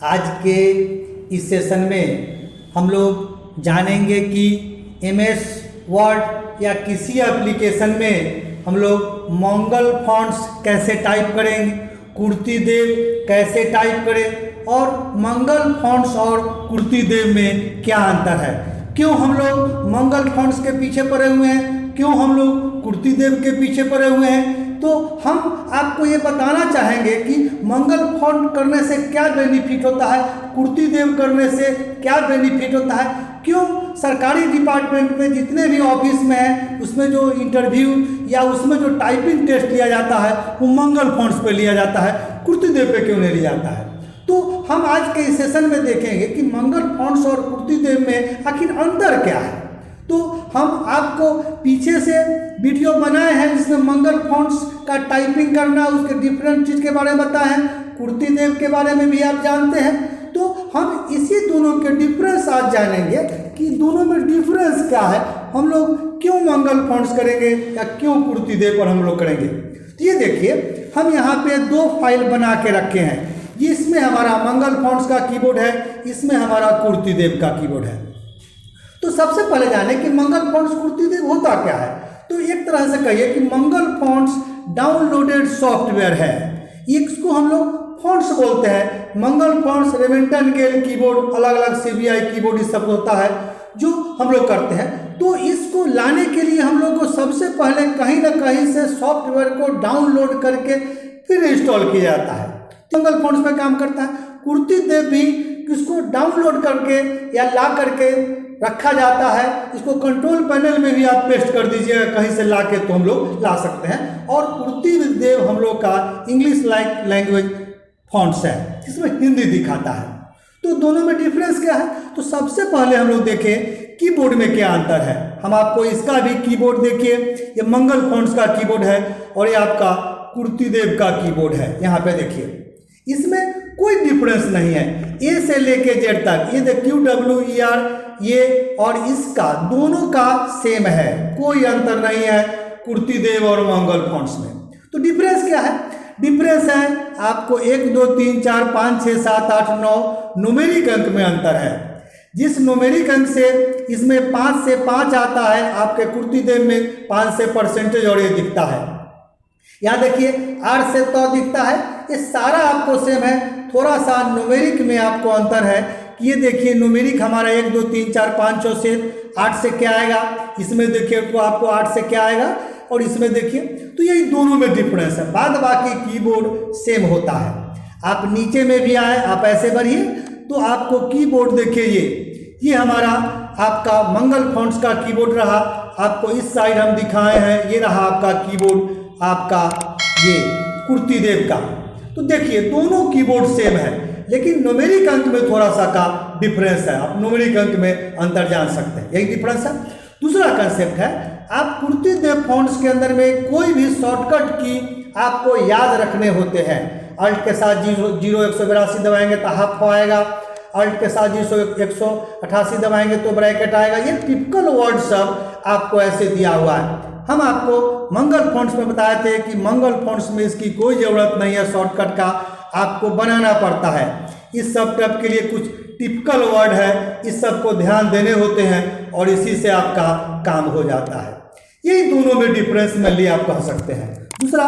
आज के इस सेशन में हम लोग जानेंगे कि MS वर्ड या किसी एप्लीकेशन में हम लोग मंगल फॉन्ट्स कैसे टाइप करेंगे, कुर्ती देव कैसे टाइप करें और मंगल फॉन्ट्स और कुर्ती देव में क्या अंतर है, क्यों हम लोग मंगल फॉन्ट्स के पीछे पड़े हुए हैं, क्यों हम लोग कुर्ती देव के पीछे पड़े हुए हैं। तो हम आपको ये बताना चाहेंगे कि मंगल फॉन्ट करने से क्या बेनिफिट होता है, कुर्ती देव करने से क्या बेनिफिट होता है, क्यों सरकारी डिपार्टमेंट में जितने भी ऑफिस में है उसमें जो इंटरव्यू या उसमें जो टाइपिंग टेस्ट लिया जाता है वो मंगल फॉन्ट्स पे लिया जाता है, कुर्ती देव पे क्यों नहीं लिया जाता है। तो हम आज के इस सेशन में देखेंगे कि मंगल फॉन्ट्स और कुर्ती देव में आखिर अंतर क्या है। तो हम आपको पीछे से वीडियो बनाए हैं जिसमें मंगल फॉन्ट्स का टाइपिंग करना, उसके डिफरेंट चीज़ के बारे में बताए हैं, कुर्ती देव के बारे में भी आप जानते हैं। तो हम इसी दोनों के डिफरेंस आज जानेंगे कि दोनों में डिफरेंस क्या है, हम लोग क्यों मंगल फॉन्ट्स करेंगे या क्यों कुर्ती देव पर हम लोग करेंगे। तो ये देखिए, हम यहाँ पे दो फाइल बना के रखे हैं, इसमें हमारा मंगल फॉन्ट्स का कीबोर्ड है, इसमें हमारा कुर्ती देव का कीबोर्ड है। तो सबसे पहले जाने कि मंगल फॉन्ट्स कुर्ती देव होता क्या है। तो एक तरह से कहिए कि मंगल फॉन्ट्स डाउनलोडेड सॉफ्टवेयर है, इसको हम लोग फॉन्ट्स बोलते हैं। मंगल फॉन्ट्स रेवेंटन-गेल कीबोर्ड, अलग अलग CBI कीबोर्ड इस सब होता है जो हम लोग करते हैं। तो इसको लाने के लिए हम लोग को सबसे पहले कहीं ना कहीं से सॉफ्टवेयर को डाउनलोड करके फिर इंस्टॉल किया जाता है। मंगल फॉन्ट्स पे काम करता है। कुर्ती देव भी इसको डाउनलोड करके या ला करके रखा जाता है। इसको कंट्रोल पैनल में भी आप पेस्ट कर दीजिएगा कहीं से ला के, तो हम लोग ला सकते हैं। और कुर्ती देव हम लोग का इंग्लिश लैंग्वेज फॉन्ट्स है, जिसमें हिंदी दिखाता है। तो दोनों में डिफरेंस क्या है। तो सबसे पहले हम लोग देखें कीबोर्ड में क्या अंतर है। हम आपको इसका भी कीबोर्ड देखिए, ये मंगल फॉन्ट्स का कीबोर्ड है और ये आपका कुर्ती देव का कीबोर्ड है। यहाँ पे देखिए, इसमें कोई डिफरेंस नहीं है। A से लेके Z तक ये QWER ये और इसका दोनों का सेम है, कोई अंतर नहीं है कुर्ती देव और मंगल फॉन्ट्स में। तो डिफरेंस क्या है। डिफरेंस है आपको 1 2 3 4 5 6 7 8 9 न्यूमेरिक अंक में अंतर है। जिस न्यूमेरिक अंक से इसमें 5 से 5 आता है, आपके कुर्ती देव में 5 से परसेंटेज और ये दिखता है। यहाँ देखिए 8 से तो दिखता है, ये सारा आपको सेम है। थोड़ा सा न्यूमेरिक में आपको अंतर है कि ये देखिए न्यूमेरिक हमारा 1 2 3 4 5 6 से 8 से क्या आएगा, इसमें देखिए तो आपको 8 से क्या आएगा और इसमें देखिए। तो यही दोनों में डिफरेंस है, बाद बाकी कीबोर्ड सेम होता है। आप नीचे में भी आए, आप ऐसे बढ़िए तो आपको कीबोर्ड देखिए, ये हमारा आपका मंगल फॉन्ट्स का कीबोर्ड रहा। आपको इस साइड हम दिखाए हैं, ये रहा आपका कीबोर्ड आपका ये कुर्ती देव का। तो देखिए दोनों कीबोर्ड सेम है, लेकिन न्यूमेरिक अंक में थोड़ा सा का डिफरेंस है। आप न्यूमेरिक अंक में अंतर जान सकते हैं, यही डिफरेंस है। दूसरा कंसेप्ट है, आप कुर्ती देव फॉन्ट्स के अंदर में कोई भी शॉर्टकट की आपको याद रखने होते हैं। अल्ट के साथ 0 182 दबाएंगे तो हाफ आएगा, अल्ट के साथ 188 दबाएंगे तो ब्रैकेट आएगा। ये टिपिकल वर्ड सब आपको ऐसे दिया हुआ है। हम आपको मंगल फॉन्ट्स में बताए थे कि मंगल फॉन्ट्स में इसकी कोई ज़रूरत नहीं है, शॉर्टकट का आपको बनाना पड़ता है। इस सब टैब के लिए कुछ टिपिकल वर्ड है, इस सब को ध्यान देने होते हैं और इसी से आपका काम हो जाता है। यही दोनों में डिफरेंस में आप कह सकते हैं। दूसरा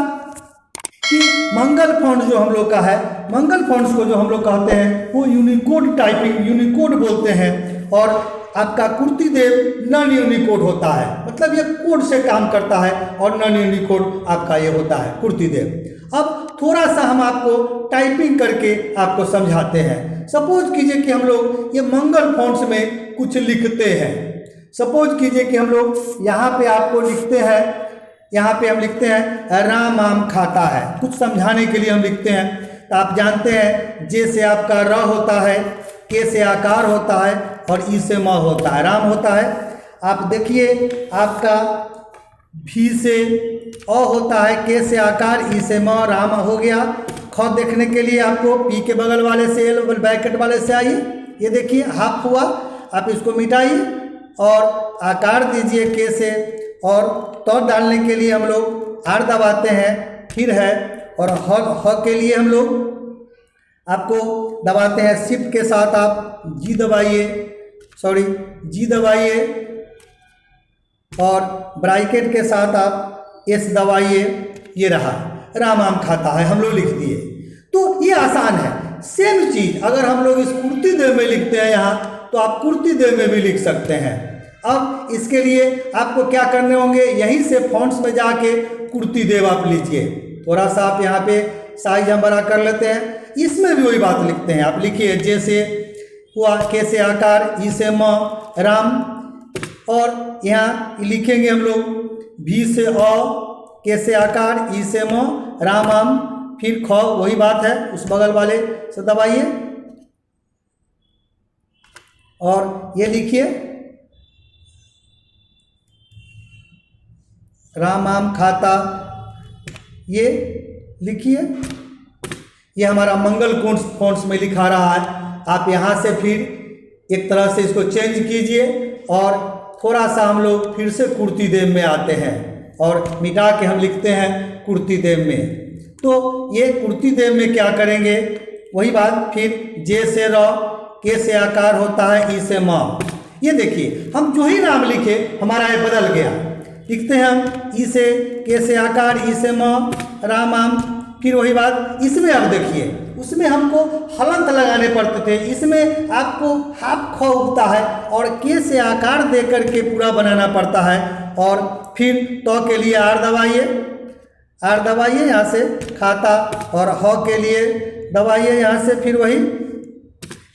कि मंगल फॉन्ट जो हम लोग का है, मंगल फॉन्ट्स को जो हम लोग कहते हैं वो यूनिकोड टाइपिंग, यूनिकोड बोलते हैं। और आपका कुर्ती देव नॉन यूनिकोड होता है, मतलब ये कोड से काम करता है और नॉन यूनिकोड आपका ये होता है कुर्ती देव। अब थोड़ा सा हम आपको टाइपिंग करके आपको समझाते हैं। सपोज कीजिए कि हम लोग ये मंगल फॉन्ट्स में कुछ लिखते हैं। सपोज कीजिए कि हम लोग यहाँ पे आपको लिखते हैं, यहाँ पे हम लिखते हैं राम आम खाता है, कुछ समझाने के लिए हम लिखते हैं। तो आप जानते हैं जे से आपका र होता है, के से आकार होता है और ई से म होता है, राम होता है। आप देखिए आपका भी से अ होता है, के से आकार, ई से म, राम हो गया। ख देखने के लिए आपको पी के बगल वाले से एल ब्रैकेट वाले से आइए, ये देखिए हाफ हुआ, आप इसको मिटाइए और आकार दीजिए के से, और तो डालने के लिए हम लोग आर दबाते हैं, फिर है, और ह के लिए हम लोग आपको दबाते हैं शिफ्ट के साथ आप जी दबाइए, जी दबाइए, और ब्रैकेट के साथ आप एस दबाइए। ये रहा राम आम खाता है, हम लोग लिख दिए। तो ये आसान है। सेम चीज अगर हम लोग इस कुर्ती देव में लिखते हैं यहाँ, तो आप कुर्ती देव में भी लिख सकते हैं। अब इसके लिए आपको क्या करने होंगे, यहीं से फॉन्ट्स में जाके कुर्ती देव आप लीजिए। थोड़ा सा आप यहाँ पे साइज हम बड़ा कर लेते हैं। इसमें भी वही बात लिखते हैं, आप लिखिए जैसे हुआ, के से आकार, ई से म, राम, और यहाँ लिखेंगे हम लोग भी से अ, के से आकार, ई से म, राम आम, फिर ख, वही बात है, उस बगल वाले से दबाइए और ये लिखिए राम आम खाता, ये लिखिए। ये हमारा मंगल फॉन्ट्स में लिखा रहा है। आप यहाँ से फिर एक तरह से इसको चेंज कीजिए और थोड़ा सा हम लोग फिर से कुर्ती देव में आते हैं और मिटा के हम लिखते हैं कुर्ती देव में। तो ये कुर्ती देव में क्या करेंगे, वही बात, फिर जे से र, के से आकार होता है, ई से म। ये देखिए हम जो ही नाम लिखे हमारा ये बदल गया। लिखते हैं हम ई से, के से आकार, ई से म, राम आम, फिर वही बात। इसमें अब देखिए उसमें हमको हलंत लगाने पड़ते थे, इसमें आपको हाफ ख उगता है और के से आकार दे करके पूरा बनाना पड़ता है। और फिर तो के लिए आर दबाइए, आर दबाइए यहाँ से खाता, और ह के लिए दबाइए यहाँ से, फिर वही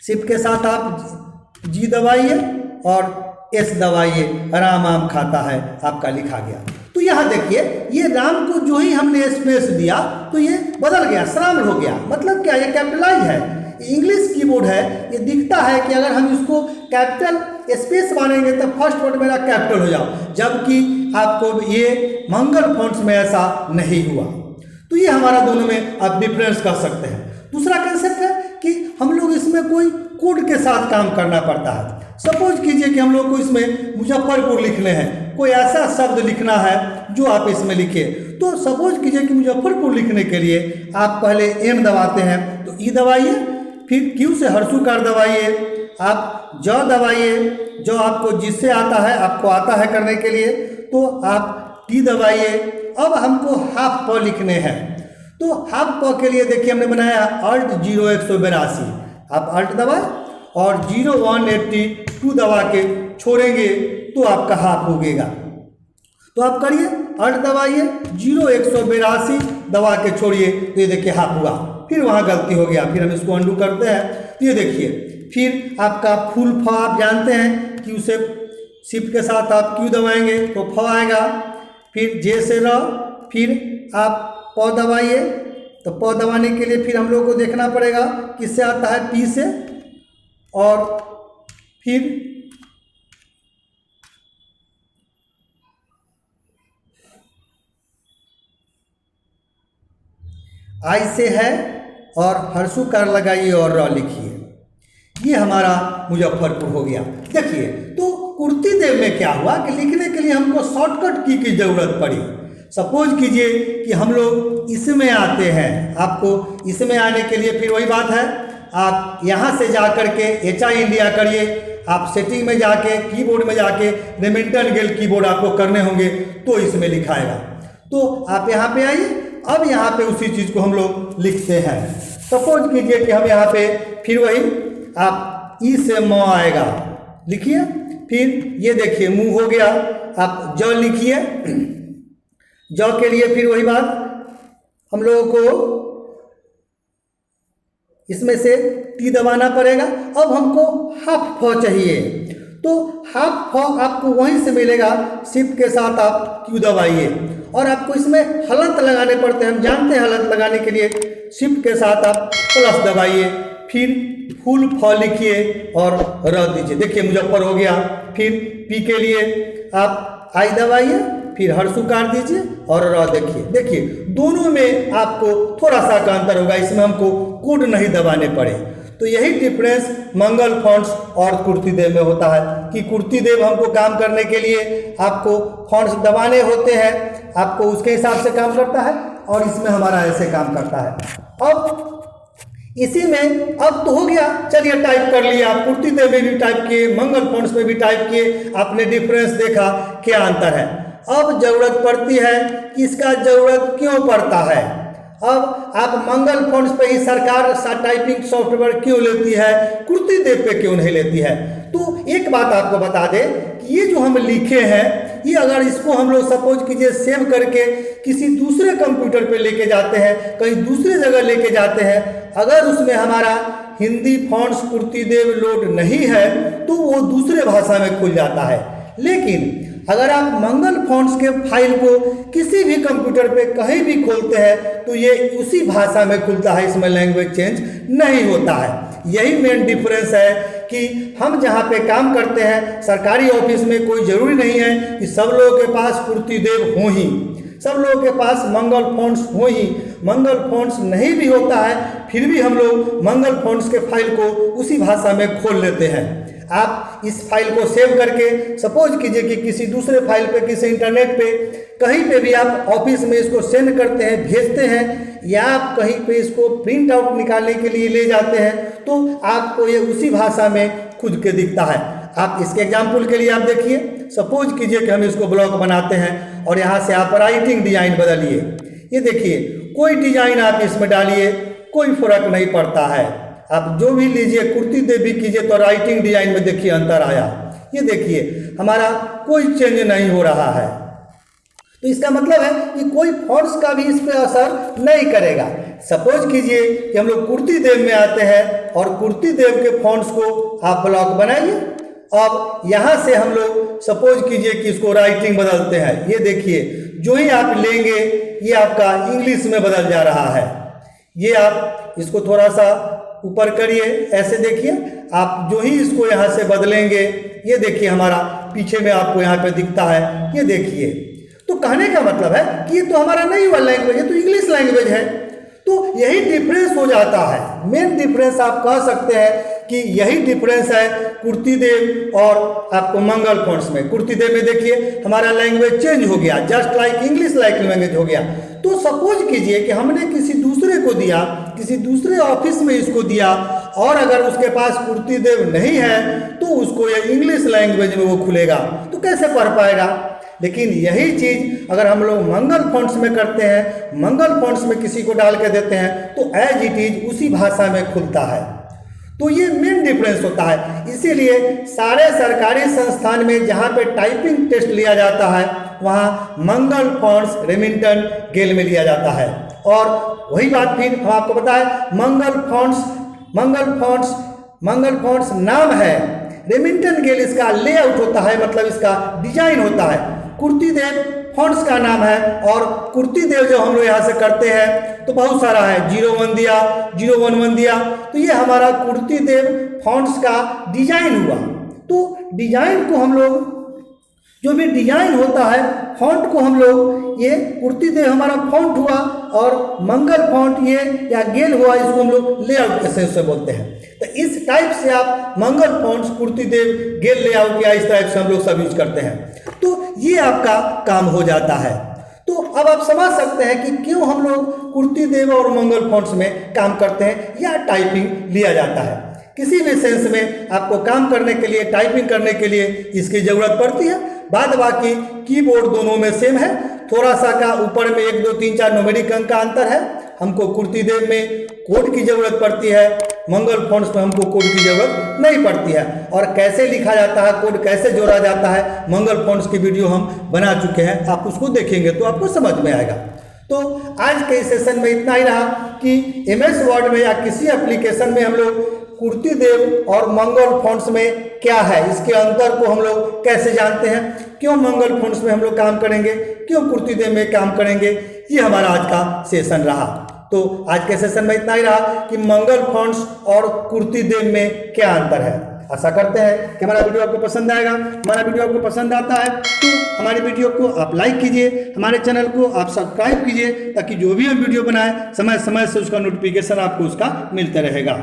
शिफ्ट के साथ आप जी दबाइए और एस दबाइए, राम आम खाता है, आपका लिखा गया। तो यहाँ देखिए ये राम को जो ही हमने स्पेस दिया तो ये बदल गया, शामिल हो गया। मतलब क्या, ये कैपिटलाइज है, इंग्लिश कीबोर्ड है। ये दिखता है कि अगर हम इसको कैपिटल स्पेस मानेंगे तो फर्स्ट वर्ड मेरा कैपिटल हो जाओ, जबकि आपको ये मंगल फॉन्ट्स में ऐसा नहीं हुआ। तो ये हमारा दोनों में आप डिफरेंस कर सकते हैं। दूसरा कंसेप्ट है कि हम लोग इसमें कोई कोड के साथ काम करना पड़ता है। सपोज कीजिए कि हम लोग को इसमें मुजफ्फरपुर लिखने हैं, कोई ऐसा शब्द लिखना है जो आप इसमें लिखे। तो सपोज कीजिए कि मुजफ्फरपुर लिखने के लिए आप पहले एम दबाते हैं, तो ई दबाइए, फिर क्यू से हर्षुकार दबाइए, आप ज दबाइए, जो आपको जिससे आता है, आपको आता है करने के लिए, तो आप टी दबाइए। अब हमको हाफ प लिखने हैं, तो हाफ प के लिए देखिए हमने बनाया अल्ट 0182, आप अल्ट दबाए और 0182 दबा के छोड़ेंगे तो आपका हाफ होगेगा। तो आप करिए अल्ट दबाइए, 0182 दबा के छोड़िए, तो ये देखिए हाफ हुआ। फिर वहाँ गलती हो गया, फिर हम इसको अंडू करते हैं, ये देखिए। फिर आपका फुल फ आप जानते हैं, क्यू से शिफ्ट के साथ आप क्यू दबाएंगे तो फ आएगा। फिर जे से र, फिर आप प दबाइए, तो प दबाने के लिए फिर हम लोग को देखना पड़ेगा किससे आता है, पी से, और फिर आई से है और हर्षुकार लगाइए और र लिखिए। ये हमारा मुजफ्फरपुर हो गया। देखिए तो कुर्ती देव में क्या हुआ कि लिखने के लिए हमको शॉर्टकट की ज़रूरत पड़ी। सपोज कीजिए कि हम लोग इसमें आते हैं, आपको इसमें आने के लिए फिर वही बात है, आप यहाँ से जा कर के HI इंडिया करिए, आप सेटिंग में जाके कीबोर्ड में जाके रेमिंटन गेल कीबोर्ड आपको करने होंगे तो इसमें लिखाएगा। तो आप यहाँ पे आइए, अब यहाँ पे उसी चीज़ को हम लोग लिखते हैं। सपोज कीजिए कि हम यहाँ पे फिर वही आप ई से म आएगा, लिखिए। फिर ये देखिए मुँह हो गया, आप ज लिखिए, ज के लिए फिर वही बात, हम लोगों को इसमें से टी दबाना पड़ेगा। अब हमको हाफ फ चाहिए, तो हाफ फ आपको वहीं से मिलेगा, शिफ्ट के साथ आप क्यू दबाइए और आपको इसमें हलंत लगाने पड़ते हैं, हम जानते हैं हलंत लगाने के लिए शिफ्ट के साथ आप प्लस दबाइए, फिर फुल फ लिखिए और र दीजिए। देखिए मुजफ्फर हो गया। फिर पी के लिए आप आई दबाइए, फिर हर्षुकार दीजिए और र देखिए दोनों में आपको थोड़ा सा का अंतर होगा, इसमें हमको कोड नहीं दबाने पड़े। तो यही डिफरेंस मंगल फॉन्ट्स और कुर्ती देव में होता है कि कुर्ती देव हमको काम करने के लिए आपको फॉन्ट्स दबाने होते हैं, आपको उसके हिसाब से काम करता है, और इसमें हमारा ऐसे काम करता है। अब इसी में अब तो हो गया, चलिए टाइप कर लिया, आप कुर्ती देव में भी टाइप किए, मंगल फॉन्ट्स में भी टाइप किए, आपने डिफरेंस देखा क्या अंतर है। अब जरूरत पड़ती है कि इसका जरूरत क्यों पड़ता है, अब आप मंगल फॉन्ट्स पे ही सरकार टाइपिंग सॉफ्टवेयर क्यों लेती है, कुर्ती देव पे क्यों नहीं लेती है। तो एक बात आपको बता दें कि ये जो हम लिखे हैं, ये अगर इसको हम लोग सपोज कीजिए सेव करके किसी दूसरे कंप्यूटर पे लेके जाते हैं, कहीं दूसरे जगह लेके जाते हैं, अगर उसमें हमारा हिंदी फॉन्ट्स कुर्ती देव लोड नहीं है तो वो दूसरे भाषा में खुल जाता है। लेकिन अगर आप मंगल फॉन्ट्स के फाइल को किसी भी कंप्यूटर पे कहीं भी खोलते हैं तो ये उसी भाषा में खुलता है, इसमें लैंग्वेज चेंज नहीं होता है। यही मेन डिफरेंस है कि हम जहाँ पे काम करते हैं सरकारी ऑफिस में कोई ज़रूरी नहीं है कि सब लोगों के पास कुर्ती देव हो ही, सब लोगों के पास मंगल फॉन्ट्स हो ही। मंगल फॉन्ट्स नहीं भी होता है फिर भी हम लोग मंगल फॉन्ट्स के फाइल को उसी भाषा में खोल लेते हैं। आप इस फाइल को सेव करके सपोज कीजिए कि किसी दूसरे फाइल पे, किसी इंटरनेट पे, कहीं पे भी आप ऑफिस में इसको सेंड करते हैं, भेजते हैं, या आप कहीं पे इसको प्रिंट आउट निकालने के लिए ले जाते हैं तो आपको ये उसी भाषा में खुद के दिखता है। आप इसके एग्जाम्पल के लिए आप देखिए, सपोज कीजिए कि हम इसको ब्लॉक बनाते हैं और यहाँ से आप राइटिंग डिजाइन बदलिए। ये देखिए कोई डिजाइन आप इसमें डालिए कोई फर्क नहीं पड़ता है, आप जो भी लीजिए कुर्ती देव भी कीजिए तो राइटिंग डिजाइन में देखिए अंतर आया। ये देखिए हमारा कोई चेंज नहीं हो रहा है। तो इसका मतलब है कि कोई फॉन्ट्स का भी इस पर असर नहीं करेगा। सपोज कीजिए कि हम लोग कुर्ती देव में आते हैं और कुर्ती देव के फॉन्ट्स को आप ब्लॉक बनाइए। अब यहाँ से हम लोग सपोज कीजिए कि इसको राइटिंग बदलते हैं। ये देखिए जो ही आप लेंगे ये आपका इंग्लिश में बदल जा रहा है। ये आप इसको थोड़ा सा ऊपर करिए, ऐसे देखिए, आप जो ही इसको यहाँ से बदलेंगे ये देखिए हमारा पीछे में आपको यहाँ पे दिखता है। ये देखिए, तो कहने का मतलब है कि ये तो हमारा नहीं हुआ लैंग्वेज है, तो इंग्लिश लैंग्वेज है। तो यही डिफरेंस हो जाता है, मेन डिफरेंस आप कह सकते हैं कि यही डिफरेंस है कुर्ती देव और आपको मंगल फॉन्ट्स में। कुर्ती देव में देखिए हमारा लैंग्वेज चेंज हो गया, just like English like language हो गया। तो सपोज कीजिए कि हमने किसी दूसरे को दिया, किसी दूसरे ऑफिस में इसको दिया, और अगर उसके पास कुर्ती देव नहीं है तो उसको ये इंग्लिश लैंग्वेज में वो खुलेगा, तो कैसे पढ़ पाएगा। लेकिन यही चीज़ अगर हम लोग मंगल फॉन्ट्स में करते हैं, मंगल फॉन्ट्स में किसी को डाल के देते हैं तो एज इट इज उसी भाषा में खुलता है। तो ये मेन डिफरेंस होता है। इसीलिए सारे सरकारी संस्थान में जहाँ पे टाइपिंग टेस्ट लिया जाता है वहाँ मंगल फॉन्ट्स रेमिंगटन गेल में लिया जाता है। और वही बात फिर हम आपको बताएं, मंगल फॉन्ट्स नाम है, रेमिंगटन गेल इसका लेआउट होता है, मतलब इसका डिजाइन होता है। कुर्ती देव फॉन्ट्स का नाम है, और कुर्ती देव जो हम लोग यहाँ से करते हैं तो बहुत सारा है, 01 दिया, 011 दिया, तो ये हमारा कुर्ती देव फॉन्ट्स का डिजाइन हुआ। तो डिजाइन को हम लोग, जो भी डिजाइन होता है फॉन्ट को हम लोग, ये कुर्ती देव हमारा फॉन्ट हुआ और मंगल फॉन्ट ये या गेल हुआ, इसको हम लोग लेआउट के सेंस से बोलते हैं। तो इस टाइप से आप मंगल फॉन्ट्स, कुर्ती देव, गेल लेआउट या इस टाइप से हम लोग सब यूज करते हैं। तो ये आपका काम हो जाता है। तो अब आप समझ सकते हैं कि क्यों हम लोग कुर्ती देव और मंगल फॉन्ट्स में काम करते हैं या टाइपिंग लिया जाता है। किसी भी सेंस में आपको काम करने के लिए, टाइपिंग करने के लिए इसकी ज़रूरत पड़ती है। बाद बाकी कीबोर्ड दोनों में सेम है, थोड़ा सा का ऊपर में 1 2 3 4 न्यूमेरिक अंक का अंतर है। हमको कुर्ती देव में कोड की ज़रूरत पड़ती है, मंगल फॉन्ट्स में हमको कोड की ज़रूरत नहीं पड़ती है। और कैसे लिखा जाता है, कोड कैसे जोड़ा जाता है, मंगल फॉन्ट्स की वीडियो हम बना चुके हैं, आप उसको देखेंगे तो आपको समझ में आएगा। तो आज के सेशन में इतना ही रहा कि MS वर्ड में या किसी एप्लीकेशन में हम लोग कुर्ती देव और मंगल फॉन्ट्स में क्या है, इसके अंतर को हम लोग कैसे जानते हैं, क्यों मंगल फॉन्ट्स में हम लोग काम करेंगे, क्यों कुर्ती देव में काम करेंगे, ये हमारा आज का सेशन रहा। तो आज के सेशन में इतना ही रहा कि मंगल फॉन्ट्स और कुर्ती देव में क्या अंतर है। आशा करते हैं कि हमारा वीडियो आपको पसंद आएगा। हमारा वीडियो आपको पसंद आता है तो हमारे वीडियो को आप लाइक कीजिए, हमारे चैनल को आप सब्सक्राइब कीजिए, ताकि जो भी हम वीडियो बनाएं समय समय से उसका नोटिफिकेशन आपको उसका मिलता रहेगा।